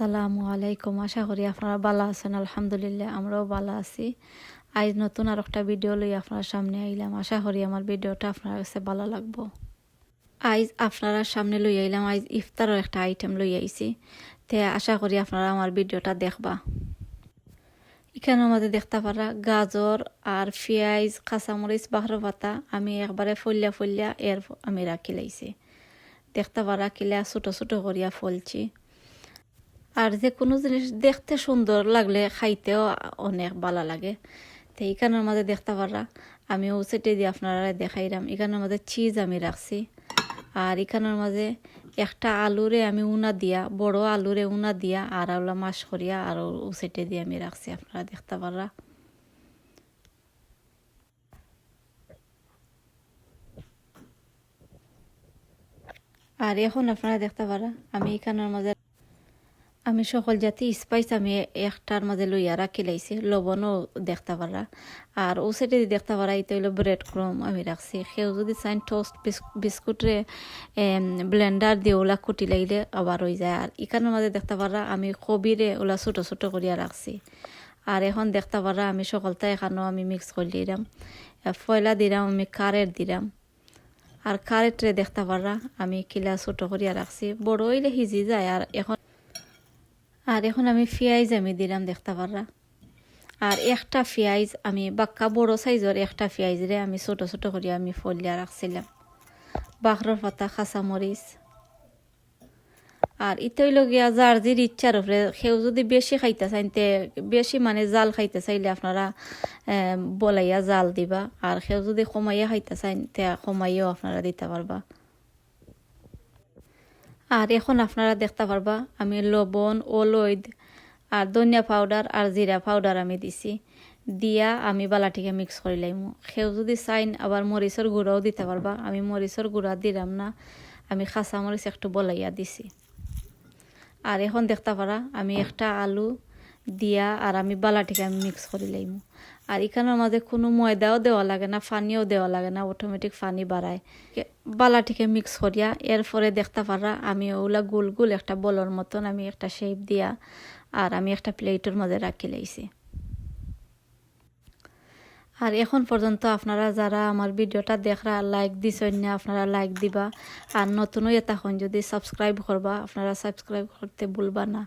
আসসালামু আলাইকুম। আশা করি আপনারা ভালো আছেন। আলহামদুলিল্লাহ আমরাও ভালো আছি। আজ নতুন আর একটা ভিডিও লই আপনার সামনে আইলাম। আশা করি আমার ভিডিওটা আপনার কাছে ভালো লাগবো। আজ আপনারা সামনে লই আইলাম, আজ ইফতারের একটা আইটেম লই আইছি। তে আশা করি আপনারা আমার ভিডিওটা দেখবা। এখানে আমাদের দেখতে পারা গাজর আর পেঁয়াজ, কাঁচামরিচ, বাহর পাতা আমি একবারে ফলিয়া আমি রাখি লাইছি। দেখতে পারা কিলা ছোট ছোট করিয়া ফলছি। আর যে কোনো জিনিস দেখতে সুন্দর লাগলে খাইতেও অনেক ভালো লাগে। তো এইখানের মাঝে দেখতে পারা আমি সেটে দিয়ে আপনারা দেখাইলাম। এখানের মাঝে চিজ আমি রাখছি। আর এখানের মাঝে একটা আলুরে আমি উনা দিয়া, বড় আলুরে উনা দিয়া আর আওলা মাছ করিয়া আর সেটে দিয়ে আমি রাখছি, আপনারা দেখতে পারা। আর এখন আপনারা দেখতে পারা আমি এখানের মাঝে আমি সকল জাতি স্পাইস আমি একটার মাঝে লইয়া রাখি লাইছি, লবণও দেখতে পারা। আর ও সাইডে দেখতে পারা এটা হইলো ব্রেড ক্রম আমি রাখছি। সেও যদি চাইন টোস্ট বিস্কুটরে ব্লেন্ডার দিয়ে ওলা কুটি লাগলে আবার হয়ে যায়। আর এখানের মাঝে দেখতে পারা আমি কবিরে ওলা ছোট ছোট করিয়া রাখছি। আর এখন দেখতে পারা আমি সকলটা এখানেও আমি মিক্স করে দিলাম। ফয়লা দিলাম, আমি কারের দিলাম। আর কারেটরে দেখতে পারা আমি কিলা ছোট করিয়া রাখছি, বড় হইলে সিজি যায়। আর এখন আমি পেঁয়াজ আমি দিলাম দেখতে পারা। আর একটা পেঁয়াজ আমি বাক্কা বড় সাইজের একটা পেঁয়াজ রে আমি ছোট ছোট করে আমি ফলিয়া রাখছিলাম। বাখরর পাতা, কাঁচামরিচ। আর ইতে হইল গিয়া যার যে ইচ্ছার উপরে সেও যদি বেশি খাইতে চাইন তে বেশি মানে জাল খাইতে চাইলে আপনারা বলাইয়া জাল দিবা। আর সেও যদি কমাইয়া খাইতে চাইন তে কমাইয়াও আপনারা দিতে পারবা। আর এখন আপনারা দেখতে পারবা আমি লবণ, অলৈদ আর ধনিয়া পাউডার আর জিরা পাউডার আমি দিছি। দিয়া আমি বালাটিকে মিক্স করে লাইমু। সেও যদি চাইন আবার মরিচের গুঁড়াও দিতে পারবা। আমি মরিচের গুঁড়া দিলাম না, আমি কাঁচা মরিচ একটু বলাইয়া দিছি। আর এখন দেখতে পারা আমি একটা আলু দিয়া আর আমি বালাটিকে আমি মিক্স করে লাইমু। আর এখানের মাঝে কোনো ময়দাও দেওয়া লাগে না, পানিও দেওয়া লাগে না, অটোমেটিক পানি বাড়ায়। বালাটিকে মিক্স করিয়া এরপরে দেখতে পারা আমি ওগুলা গোল গোল একটা বলর মতন আমি একটা শেপ দিয়া আর আমি একটা প্লেটের মাঝে রাখি লাইছি। আর এখন পর্যন্ত আপনারা যারা আমার ভিডিওটা দেখরা লাইক দিছেন না, আপনারা লাইক দিবা। আর নতুন হয়ে তখন যদি সাবস্ক্রাইব করবা, আপনারা সাবস্ক্রাইব করতে ভুলবা না।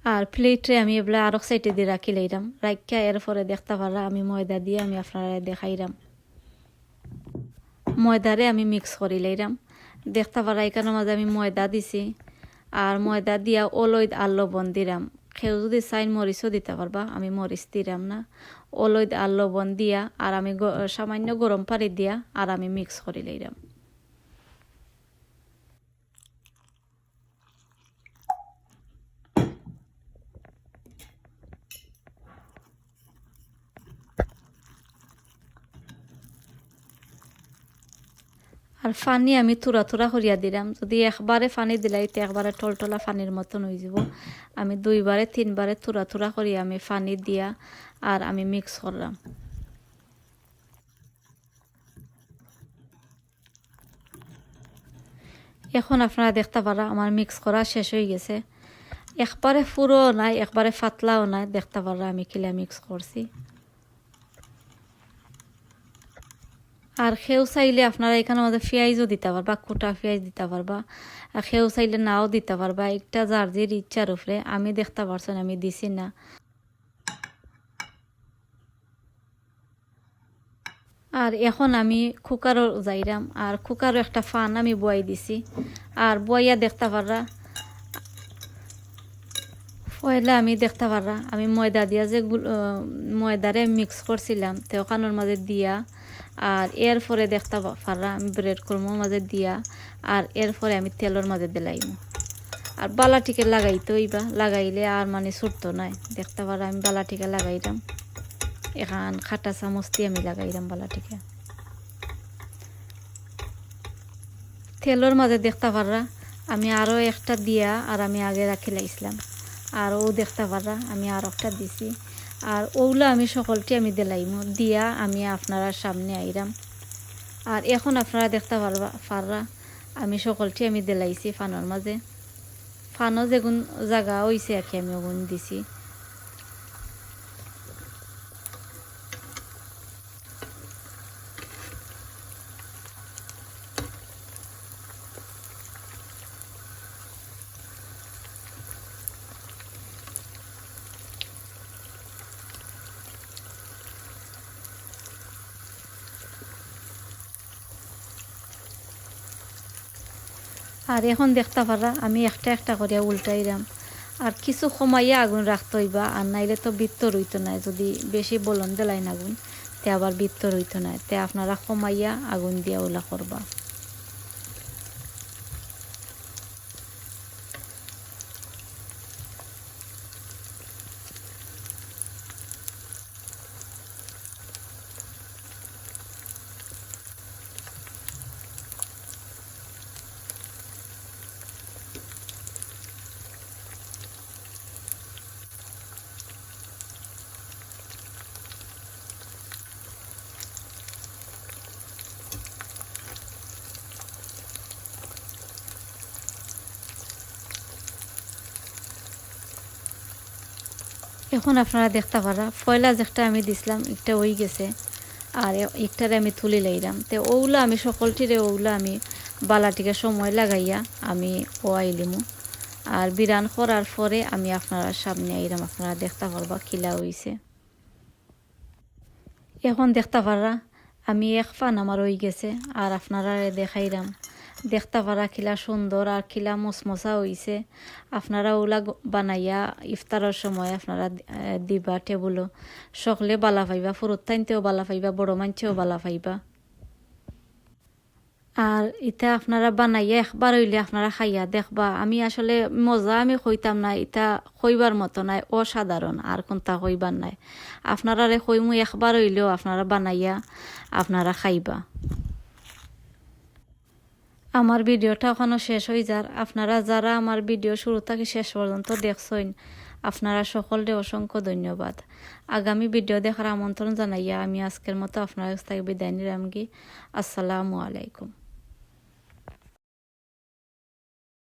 আর প্লেটে আমি এগুলো আরো সাইডে দিয়ে রাখি লাইলাম। রাখিয়া এরপরে দেখতে পারা আমি ময়দা দিয়ে আমি আপনারা দেখাইলাম। ময়দারে আমি মিক্স করি লাইলাম। দেখতে পারা এখানের মাঝে আমি ময়দা দিছি। আর ময়দা দিয়া অলৈদ আর লবণ দিলাম। কেউ যদি চাইন মরিচও দিতে পারবা, আমি মরিচ দিলাম না। অলৈদ আর লবণ দিয়া আর আমি সামান্য গরম পানি দিয়া আর আমি মিক্স করে লাইলাম। আর পানি আমি থোড়া থোড়া করিয়া দিলাম। যদি একবারে পানি দিলাই তো একবারে টলটলা পানির মতন হয়ে যাব। আমি দুইবারে তিনবারে থোড়া থোড়া করিয়া আমি পানি দিয়া আর আমি মিক্স করলাম। এখন আপনারা দেখতে পারা আমার মিক্স করা শেষ হয়ে গেছে। একবারে পুরো নাই, একবারে পাতলাও নাই, দেখতে পারা আমি কিলা মিক্স করছি। আর সেও চাইলে আপনারা এখানে আমাদের পেঁয়াজও দিতে পারবা, কোটা পেঁয়াজ দিতে পারবা। আর সেও চাইলে নাও দিতে পারবা, একটা যার যে ইচ্ছার উপরে। আমি দেখতে পারছেন আমি দিছি না। আর এখন আমি কুকারও যাইরাম। আর কুকারও একটা ফান আমি বয়াই দিছি। আর বইয়া দেখতে পাররা পয়লা আমি দেখতে পাররা আমি ময়দা দিয়া যে ময়দারে মিক্স করছিলাম তো ওখানোর মাঝে দিয়া আর এরপরে দেখতে পাররা আমি ব্রেড ক্রমের মাঝে দিয়া আর এরপরে আমি তেলের মাঝে দিলাইম। আর বালাটিকে লাগাইতে হইবা, লাগাইলে আর মানে ছুটতো নাই। দেখতে পাররা আমি বালাটিকে লাগাইলাম, এখান খাটা চামচ দিয়ে আমি লাগাইলাম বালাটিকে। তেলের মাঝে দেখতে পাররা আমি আরও একটা দিয়া আর আমি আগে রাখি লাইছিলাম। আর ও দেখতে পাররা আমি আর একটা দিছি। আর ওগুলো আমি সকলটি আমি দিলাইম দিয়া আমি আপনারা সামনে আইরাম। আর এখন আপনারা দেখতে পাররা আমি সকলটি আমি দিলাইছি ফানোর মাঝে। ফানও যেগুন জায়গা হয়েছে আর কি আমি ওগুন দিছি। আর এখন দেখতে পারা আমি একটা একটা করিয়া উল্টাইলাম। আর কিছু সময়ে আগুন রাখতে হইবা, আর নাইলে তো বৃত্ত রইতো না। যদি বেশি বলন দিলাইন আগুন তে আবার বৃত্ত রইতো না, তে আপনারা কমাইয়া আগুন দিয়া ওলা করবা। এখন আপনারা দেখতে পারা পয়লা যেটা আমি দিছিলাম একটা হয়ে গেছে, আর একটারে আমি তুলে লাইলাম। তো ওগুলো আমি সকলটিরে ওগুলো আমি বালাটিকে সময় লাগাইয়া আমি ওয়াইলিমু। আর বিরান করার পরে আমি আপনারা সামনে আইলাম, আপনারা দেখতে পারবা কিলা হইছে। এখন দেখতে পারা আমি এক ফান আমার হয়ে গেছে, আর আপনারা দেখাইলাম দেখতে পারা কিলা সুন্দর আর কিলা মচমচা হইছে। আপনারা ওলা বানাইয়া ইফতারের সময় আপনারা দিবা টেবুলও, সকলে বালা পাইবা, ফুরুত টাইনতেও বালা পাইবা, বড় মানছেও বালা পাইবা। আর ইটা আপনারা বানাইয়া একবার হইলে আপনারা খাইয়া দেখবা। আমি আসলে মজা আমি কইতাম না, ইটা কইবার মতো নাই, অসাধারণ আর কোনটা কইবার নাই। আপনারা কইমু একবার হইলেও আপনারা বানাইয়া আপনারা খাইবা। আমার ভিডিওটা এখনো শেষ হয়ে যার, আপনারা যারা আমার ভিডিও শুরু থেকে শেষ পর্যন্ত দেখছেন আপনারা সকলকে অসংখ্য ধন্যবাদ। আগামী ভিডিও দেখার আমন্ত্রণ জানাইয়া আমি আজকের মতো আপনার কাছ থেকে বিদায় নিলাম। আসসালামু আলাইকুম।